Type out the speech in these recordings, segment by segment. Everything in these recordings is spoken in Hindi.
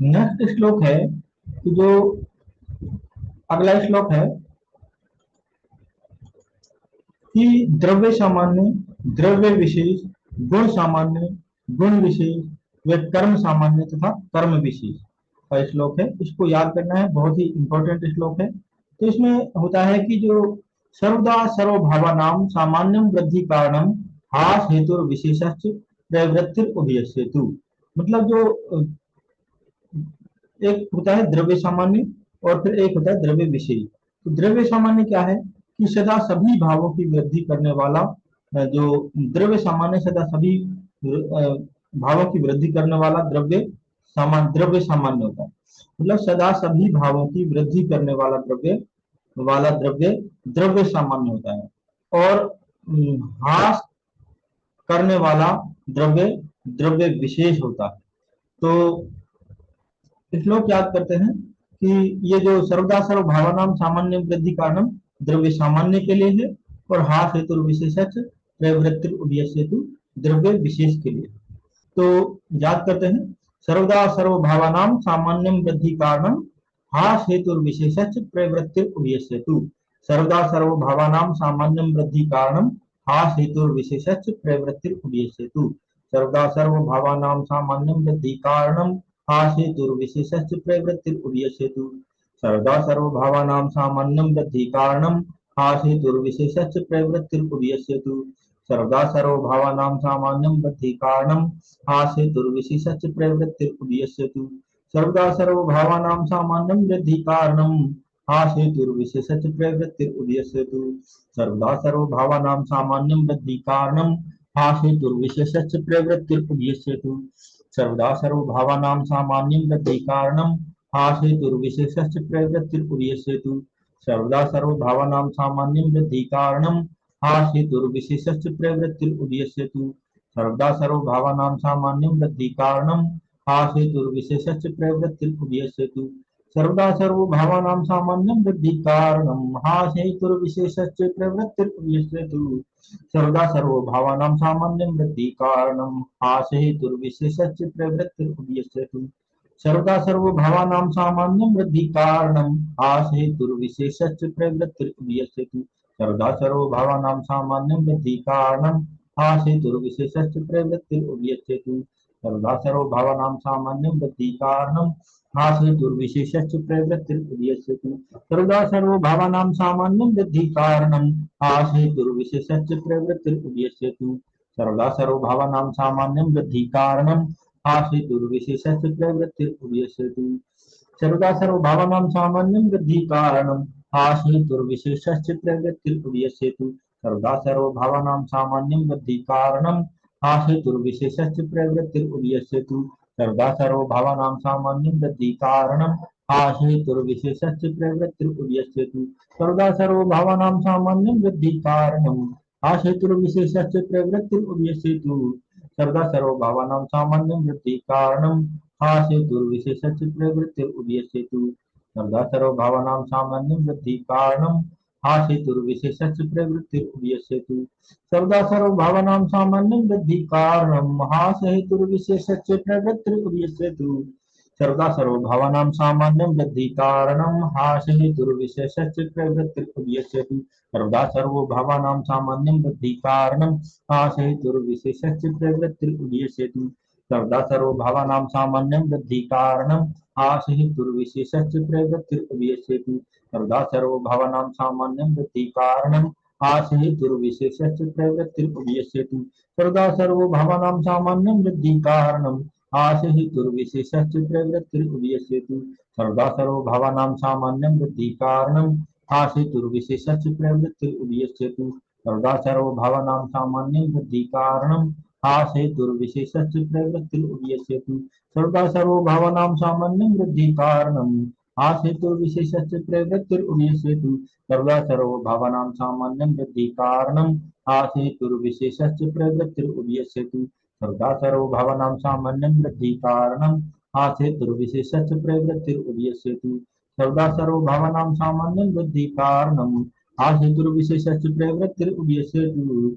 नेक्स्ट श्लोक है कि जो अगला श्लोक है कि द्रव्य सामान्य, द्रव्य विशेष, गुण सामान्य, गुण विशेष, व कर्म सामान्य तथा कर्म विशेष का श्लोक है। इसको याद करना है, बहुत ही इंपॉर्टेंट श्लोक है। तो इसमें होता है कि जो सर्वदा सर्वभावानाम सामान्यम वृद्धि कारणम हास हेतु विशेषश्च प्रवृत्तिर उभयस्येतु। मतलब जो एक होता है द्रव्य सामान्य और फिर एक होता है द्रव्य विशेष। तो द्रव्य सामान्य क्या है कि सदा सभी भावों की वृद्धि करने वाला जो द्रव्य सामान्य सदा सभी भावों की वृद्धि करने वाला द्रव्य सामान्य होता है। मतलब सदा सभी भावों की वृद्धि करने वाला द्रव्य द्रव्य सामान्य होता है। और ह्रास करने वाला द्रव्य द्रव्य विशेष होता है। तो श्लोक याद करते हैं कि ये जो सर्वदा सर्वभावनाम सामान्य वृद्धि कारणम द्रव्य सामान्य के लिए है, और हास हेतु विशेषच प्रवृत्ति उभयस्येतु द्रव्य विशेष के लिए। तो याद करते हैं, सर्वदा सर्वभावनाम सामान्यम वृद्धि कारणम हास हेतु विशेषच प्रवृत्ति उभयस्येतु। सर्वदा सर्वभावनाम सामान्यम वृद्धि कारणम हास हेतु विशेषच प्रवृत्ति उभयस्येतु। सर्वदा सर्वभावनाम सामान्यम वृद्धि कारणम हासेतुर्विशेषस्य प्रवृत्तिरुदीयसेतु। सर्वदा सर्वभावानां सामान्यं वृद्धि कारणं हासेतुर्विशेषस्य प्रवृत्तिरुदीयसेतु। सर्वदा सर्वभावानां सामान्यं वृद्धि कारणं हासेतुर्विशेषस्य प्रवृत्तिरुदीयसेतु। सर्वदा सर्वभावानां सामान्यं वृद्धि कारणं हासेतुर्विशेषस्य प्रवृत्तिरुदीयसेतु। सर्वदा सर्वभावानां सामान्यं वृद्धि कारणं हासेतुर्विशेषस्य प्रवृत्तिरुदीयसेतु। सर्वदा सर्वभावानां सामान्यं वृद्धि कारणं हासेतुर्विशेषस्य प्रवृत्तिरुदीयसेतु। सर्वदा सर्वभावानां सामान्यं वृद्धि कारणं हासेतुर्विशेषस्य प्रवृत्तिरुदीयसेतु। सर्वदा सर्वभावानां सामान्यं वृद्धि कारणं हासेतुर्विशेषस्य प्रवृत्तिरुदीयसेतु। सर्वदा सर्वभावानां सामान्यं वृद्धि कारणं हासेतुर्विशेषस्य प्रवृत्तिरुदीयसेतु। सर्वदा सर्वभावानां सामान्यं वृद्धि कारणं हासेतुर्विशेषस्य प्रवृत्तिरुदीयसेतु। सर्वदा सर्वभावानां सामान्यं वृद्धि कारणं हासेतुर्विशेषस्य प्रवृत्तिरुदीयसेतु। सर्वदा सर्वभावानां सामान्यं वृद्धि कारणं हासेतुर्विशेषस्य प्रवृत्तिरुदीयसेतु। सर्वदा सर्वभावानां सामान्यं वृद्धि कारणं हासेतुर्विशेषस्य प्रवृत्तिरुदीयसेतु। सर्वदा सर्वभावानां सामान्यं वृद्धि कारणं हासेतुर्विशेषस्य प्रवृत्तिरुदीयसेतु। सर्वदा सर्वभावानां सामान्यं वृद्धि कारणं हासेतुर्विशेषस्य प्रवृत्तिरुदीयसेतु। सर्वदा सर्वभावानां सामान्यं वृद्धि कारणं हासेतुर्विशेषस्य प्रवृत्तिरुदीयसेतु। सर्वदा सर्वभावानां सामान्यं वृद्धि कारणं हासेतुर्विशेषस्य प्रवृत्तिरुदीयसेतु। सर्वदा सर्वभावानां सामान्यं वृद्धि कारणं हासेतुर्विशेषस्य प्रवृत्तिरुदीयसेतु। सर्वदा सर्वभावानां सामान्यं वृद्धि कारणं हासेतुर्विशेषस्य प्रवृत्तिरुदीयसेतु। सर्वदा सर्वभावानां सामान्यं वृद्धि कारणं हासेतुर्विशेषस्य प्रवृत्तिरुदीयसेतु। सर्वदा सर्वभावानां सामान्यं वृद्धि कारणं हासेतुर्विशेषस्य प्रवृत्तिरुदीयसेतु। सर्वदा सर्वभावानां सामान्यं वृद्धि कारणं हासेतुर्विशेषस्य प्रवृत्तिरुदीयसेतु। सर्वदा सर्वभावानां सामान्यं वृद्धि कारणं हासेतुर्विशेषस्य प्रवृत्तिरुदीयसेतु। सर्वदा सर्वभावानां सामान्यं वृद्धि कारणं हासेतुर्विशेषस्य प्रवृत्तिरुदीयसेतु। सर्वदा सर्वभावानां सामान्यं वृद्धि कारणं हासेतुर्विशेषस्य प्रवृत्तिरुदीयसेतु। सर्वदा सर्वभावानां सामान्यं वृद्धि कारणं हासेतुर्विशेषस्य प्रवृत्तिरुदीयसेतु। सर्वदा सर्वभावानां सामान्यं वृद्धि कारणं हासेतुर्विशेषस्य प्रवृत्तिरुदीयसेतु। सर्वदा सर्वभावानां सामान्यं वृद्धि कारणं हासेतुर्विशेषस्य प्रवृत्तिरुदीयसेतु। सर्वदा सर्वभावानां सामान्यं वृद्धि कारणं हासेतुर्विशेषस्य प्रवृत्तिरुदीयसेतु। सर्वदा सर्वभावानां सामान्यं वृद्धि कारणं हासेतुर्विशेषस्य प्रवृत्तिरुदीयसेतु। सर्वदा सर्वभावानां सामान्यं वृद्धि कारणं हासेतुर्विशेषस्य प्रवृत्तिरुदीयसेतु। सर्वदा सर्वभावानां सामान्यं वृद्धि कारणं हासेतुर्विशेषस्य प्रवृत्तिरुदीयसेतु। सर्वदा सर्वभावानां सामान्यं वृद्धि कारणं हासेतुर्विशेषस्य प्रवृत्तिरुदीयसेतु।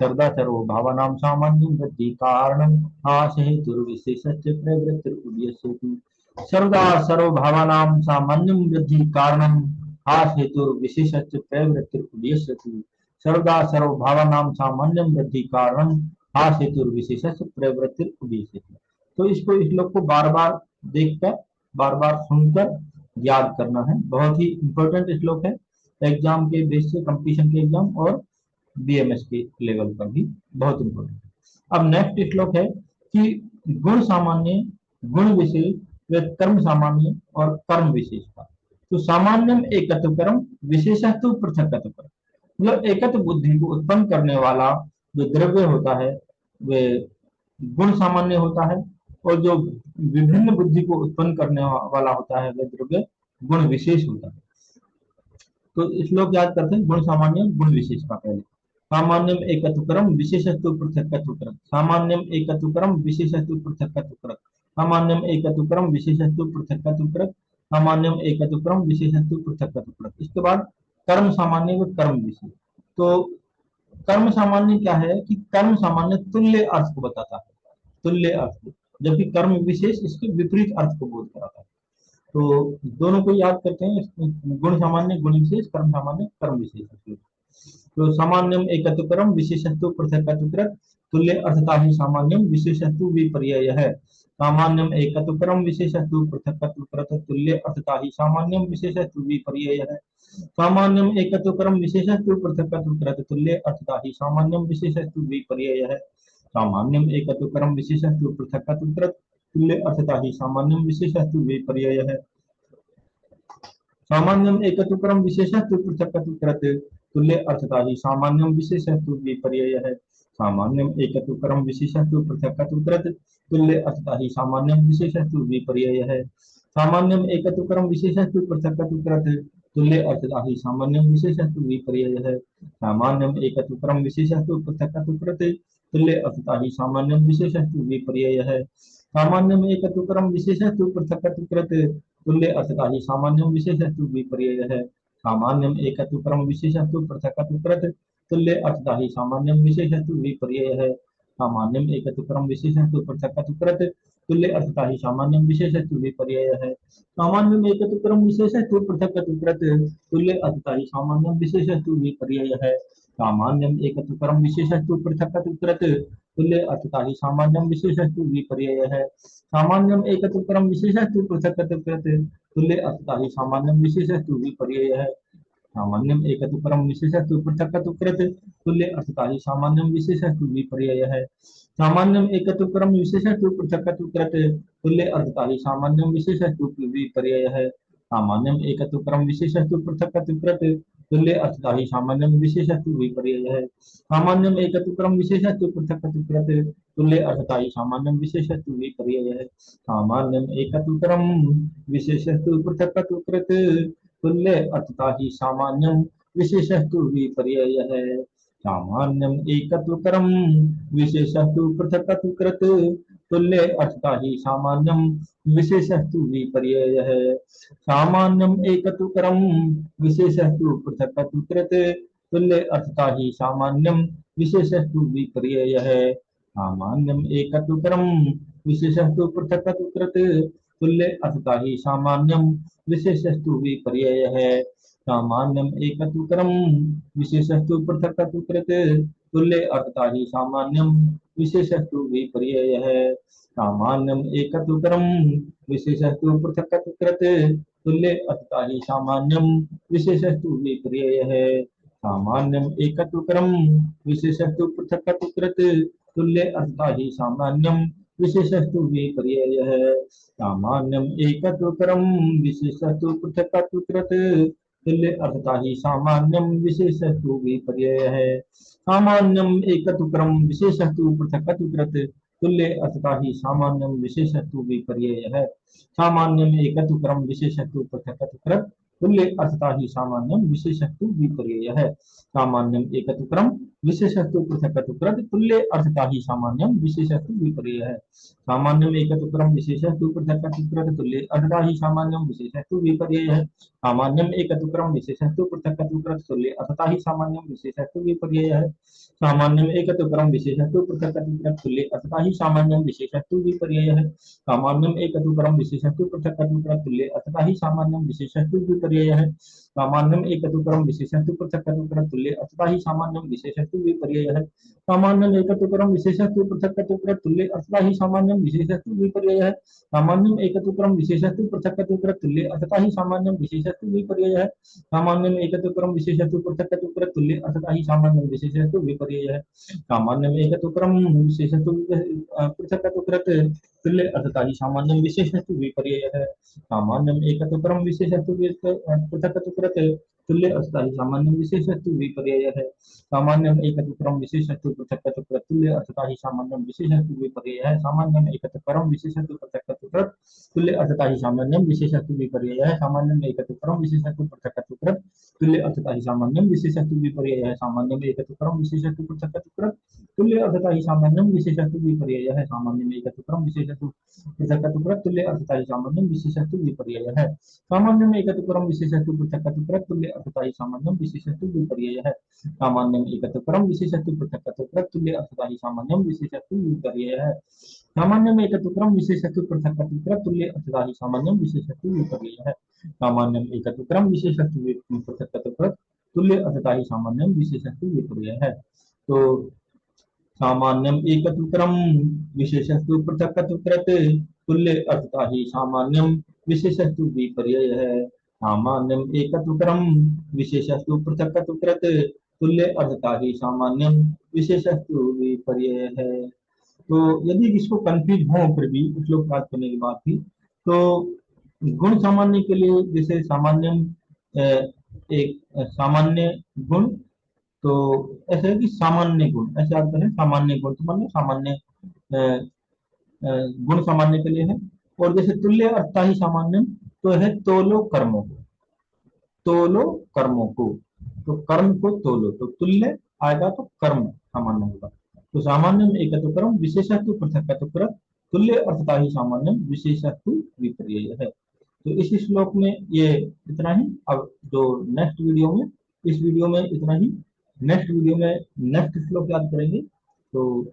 सर्वदा सर्वभावानां सामान्यं वृद्धि कारणं हासेतुर्विशेषस्य प्रवृत्तिरुदीयसेतु। सर्वदा सर्वभावानां सामान्यं वृद्धि कारणं हास हेतु विशेषस्य प्रवृत्तिर्उदयस्यति। सर्वदा सर्वभावानां सामान्यं वृद्धि कारणं हास हेतु विशेषस्य प्रवृत्तिर्उदयस्यति। तो इसको, इस श्लोक को बार बार देखकर, बार बार सुनकर याद करना है। बहुत ही इंपॉर्टेंट श्लोक है, एग्जाम के बेस से, कंपटीशन के एग्जाम और बीएमएस के लेवल पर भी बहुत इंपॉर्टेंट है। अब नेक्स्ट श्लोक है कि गुण सामान्य, गुण विशेष व कर्म सामान्य और कर्म विशेष का। तो सामान्यम एकत्व कर्म, विशेषतः पृथकत्व कर्म, मतलब एकत्व बुद्धि को उत्पन्न करने वाला जो द्रव्य होता है वह गुण सामान्य होता है, और जो विभिन्न बुद्धि को उत्पन्न करने वाला होता है वह द्रव्य गुण विशेष होता है। तो श्लोक याद करते हैं, गुण सामान्य गुण विशेष का। पहले सामान्यम एकत्वकरम विशेषस्तु पृथक्कत्वकरम, सामान्यम एकत्वकरम विशेषस्तु पृथक्कत्वकरम, सामान्यम एकत्वकरम विशेषस्तु पृथक्कत्वकरम, सामान्यम एकत्वकरम विशेषस्तु पृथक्कत्वकरम। इसके बाद कर्म सामान्य व कर्म विशेष। तो कर्म सामान्य क्या है कि कर्म सामान्य तुल्य अर्थ को बताता है, तुल्य अर्थ को, जबकि कर्म विशेष इसके विपरीत अर्थ को बोध कराता है। तो दोनों को याद करते हैं, गुण सामान्य गुण विशेष, कर्म सामान्य कर्म विशेष। तो सामान्यम एकत्वकरम विशेषस्तु पृथक्कत्वकृत तुल्य अर्थता ही सामान्यम विशेषस्तु विपर्यय है। सामान्यम एकत्वकरम विशेषस्तु पृथक्कत्वकृत तुल्य अर्थता ही सामान्यम विशेषस्तु विपर्यय है। सामान्यम एकत्वकरम विशेषस्तु पृथक्कत्वकृत तुल्य अर्थता ही सामान्यम विशेषस्तु विपर्यय है। सामान्यम एकत्वकरम विशेषस्तु पृथक्कत्वकृत तुल्य अर्थता ही सामान्यम विशेषस्तु विपर्यय है। सामान्यम एकत्वकरम विशेषस्तु पृथक्कत्वकृत तुल्य अर्थता ही सामान्यम विशेषस्तु विपर्यय है। सामान्यम एकत्वकरम विशेषस्तु पृथक्कत्वकृत तुल्य अर्थता ही सामान्यम विशेषस्तु विपर्यय है। सामान्यम एकत्वकरम विशेषस्तु पृथक्कत्वकृत तुल्य अर्थता ही सामान्यम विशेषस्तु विपर्यय है। सामान्यम एकत्वकरम विशेषस्तु पृथक्कत्वकृत तुल्य अर्थता ही सामान्यम विशेषस्तु विपर्यय है। सामान्यम एकत्वकरम विशेषस्तु पृथक्कत्वकृत तुल्य अर्थता ही सामान्यम विशेषस्तु विपर्यय है। सामान्यम एकत्वकरम विशेषस्तु पृथक्कत्वकृत तुल्य अर्थता ही सामान्यम विशेषस्तु विपर्यय है। सामान्यम एकत्वकरम विशेषस्तु पृथक्कत्वकृत तुल्य अर्थता ही सामान्यम विशेषस्तु विपर्यय है। सामान्यम एकत्वकरम विशेषस्तु पृथक्कत्वकृत तुल्य अर्थता ही सामान्यम विशेषस्तु विपर्यय है। सामान्यम एकत्वकरम विशेषस्तु पृथक्कत्वकृत तुल्य अर्थता ही सामान्यम विशेषस्तु विपर्यय है। सामान्यम एकत्वकरम विशेषस्तु पृथक्कत्वकृत तुल्य अर्थता ही सामान्यम विशेषस्तु विपर्यय है। सामान्यम एकत्वकरम विशेषस्तु पृथक्कत्वकृत तुल्य अर्थता ही सामान्यम विशेषस्तु विपर्यय है। सामान्यम एकत्वकरम विशेषस्तु पृथक्कत्वकृत तुल्य अर्थता ही सामान्यम विशेषस्तु विपर्यय है। सामान्यम एकत्वकरम विशेषस्तु पृथक्कत्वकृत तुल्य अर्थता ही सामान्यम विशेषस्तु विपर्यय है। सामान्यम एकत्वकरम विशेषस्तु पृथक्कत्वकृत तुल्य अर्थता ही सामान्यम विशेषस्तु विपर्यय है। सामान्यम एकत्वकरम विशेषस्तु पृथक्कत्वकृत तुल्य अर्थता ही सामान्यम विशेषस्तु विपर्यय है। सामान्यम एकत्वकरम विशेषस्तु पृथक्कत्वकृत तुल्य अर्थता ही सामान्यम विशेषस्तु विपर्यय है। सामान्यम एकत्वकरम विशेषस्तु पृथक्कत्वकृत तुल्य अर्थता ही सामान्यम विशेषस्तु विपर्यय है। सामान्यम एकत्वकरम विशेषस्तु पृथक्कत्वकृत तुल्य अर्थता ही सामान्यम विशेषस्तु विपर्यय है। सामान्यम एकत्वकरम विशेषस्तु पृथक्कत्वकृत तुल्य अर्थता ही सामान्यम विशेषस्तु विपर्यय है। सामान्यम एकत्वकरम विशेषस्तु पृथक्कत्वकृत तुल्य अर्थता ही सामान्यम विशेषस्तु विपर्यय है। सामान्यम एकत्वकरम विशेषस्तु पृथक्कत्वकृत तुल्य अर्थता ही सामान्यम विशेषस्तु विपर्यय है। सामान्यम एकत्वकरम विशेषस्तु पृथक्कत्वकृत तुल्य अर्थता ही सामान्यम विशेषस्तु विपर्यय है। सामान्यम एकत्वकरम विशेषस्तु पृथक्कत्वकृत तुल्य अर्थता ही सामान्यम विशेषस्तु विपर्यय है। सामान्यम एकत्वकरम विशेषस्तु पृथक्कत्वकृत तुल्य अर्थता ही सामान्यम विशेषस्तु विपर्ययः। सामान्यम एकत्व क्रम विशेषस्तु पृथक्त्व कृत तुल्य अर्थता ही सामान्यम विशेषस्तु विपर्ययः। सामान्यम एकत्व क्रम विशेषस्तु पृथक्त्व कृत तुल्य अर्थता ही सामान्यम विशेषस्तु विपर्ययः। सामान्यम एकत्व क्रम विशेषस्तु पृथक्त्व कृत तुल्य अर्थता ही सामान्यम विशेषस्तु विपर्ययः। सामान्यम एकत्व क्रम विशेषस्तु पृथक्त्व कृत तुल्य अर्थता ही सामान्यम विशेषस्तु विपर्ययः। सामान्यम एकत्व क्रम विशेषस्तु पृथक्त्व कृत तुल्य अर्थता ही सामान्यम विशेषस्तु विपर्ययः। सामान्यम एकत्व क्रम विशेषस्तु पृथक्त्व कृत तुल्य अर्थता ही सामान्यम विशेषस्तु विपर्ययः। सामान्यम एकत्व क्रम विशेषस्तु पृथक्त्व कृत तुल्य अर्थता ही सामान्यम विशेषस्तु विपर्ययः। सामान्यम एकत्व क्रम विशेषस्तु पृथक्त्व कृत तुल्य अर्थता ही सामान्यम विशेषस्तु विपर्ययः। सामान्यम एकत्व क्रम विशेषस्तु पृथक्त्व कृत तुल्य अर्थता ही सामान्यम विशेषस्तु विपर्ययः। सामान्यम एकत्व क्रम विशेषस्तु पृथक्त्व कृत तुल्य अर्थता ही सामान्यम विशेषस्तु विपर्ययः। सामान्यम एकत्व क्रम विशेषस्तु पृथक्त्व कृत तुल्य अर्थता ही सामान्यम विशेषस्तु विपर्ययः। सामान्यम एकत्व क्रम विशेषस्तु पृथक्त्व कृत तुल्य अर्थता ही सामान्यम विशेषस्तु विपर्ययः। सामान्यम एकत्व क्रम विशेषस्तु पृथक्त्व कृत तुल्य अर्थता ही सामान्यम विशेषस्तु विपर्ययः। सामान्यम एकत्व क्रम विशेषस्तु पृथक्त्व कृत तुल्य अर्थता ही सामान्यम विशेषस्तु विपर्ययः। सामान्यम एकत्व क्रम विशेषस्तु पृथक्त्व कृत तुल्य अर्थता ही सामान्यम विशेषस्तु विपर्ययः। सामान्यम एकत्व क्रम विशेषस्तु पृथक्त्व कृत तुल्य अर्थता ही सामान्यम विशेषस्तु विपर्ययः। सामान्यम एकत्व क्रम विशेषस्तु पृथक्त्व कृत तुल्य अर्थता ही सामान्यम विशेषस्तु विपर्ययः। सामान्यम एकत्व क्रम विशेषस्तु पृथक्त्व कृत तुल्य अर्थता ही सामान्यम विशेषस्तु विपर्ययः। सामान्यम एकत्व क्रम विशेषस्तु पृथक्त्व कृत तुल्य अर्थता ही सामान्यम विशेषस्तु विपर्ययः। सामान्यम एकत्व क्रम विशेषस्तु पृथक्त्व कृत तुल्य अर्थता ही सामान्यम विशेषस्तु विपर्ययः। तो सामान्यम एकत्व क्रम विशेषस्तु पृथक्त्व कृत तुल्य अर्थता ही सामान्यम विशेषस्तु विपर्ययः। सामान्यम एकत्व क्रम विशेषस्तु पृथक्त्व कृत तुल्य अर्थता ही सामान्यम विशेषस्तु विपर्ययः। तो यदि इसको कंफ्यूज हो फिर भी कुछ लोग बात करने के बाद भी, तो गुण सामान्य के लिए जैसे सामान्यम एक सामान्य गुण, तो ऐसे है कि सामान्य गुण ऐसे आता है। सामान्य गुण तो मतलब सामान्य गुण सामान्य के लिए है। और जैसे तुल्य अर्थता ही सामान्य तो है तोलो कर्मों को, तोलो कर्मों को, तो कर्म को तोलो, तो तुल्य आएगा तो कर्म सामान्य होगा। तो सामान्य में एकत्व कर्म विशेषत्व पृथक्त्व कृत तुल्य अर्थता ही सामान्य विशेषत्व विपर्यय है। तो इस श्लोक में ये इतना ही। अब जो नेक्स्ट वीडियो में, इस वीडियो में इतना ही। नेक्स्ट वीडियो में नेक्स्ट श्लोक याद करेंगे। तो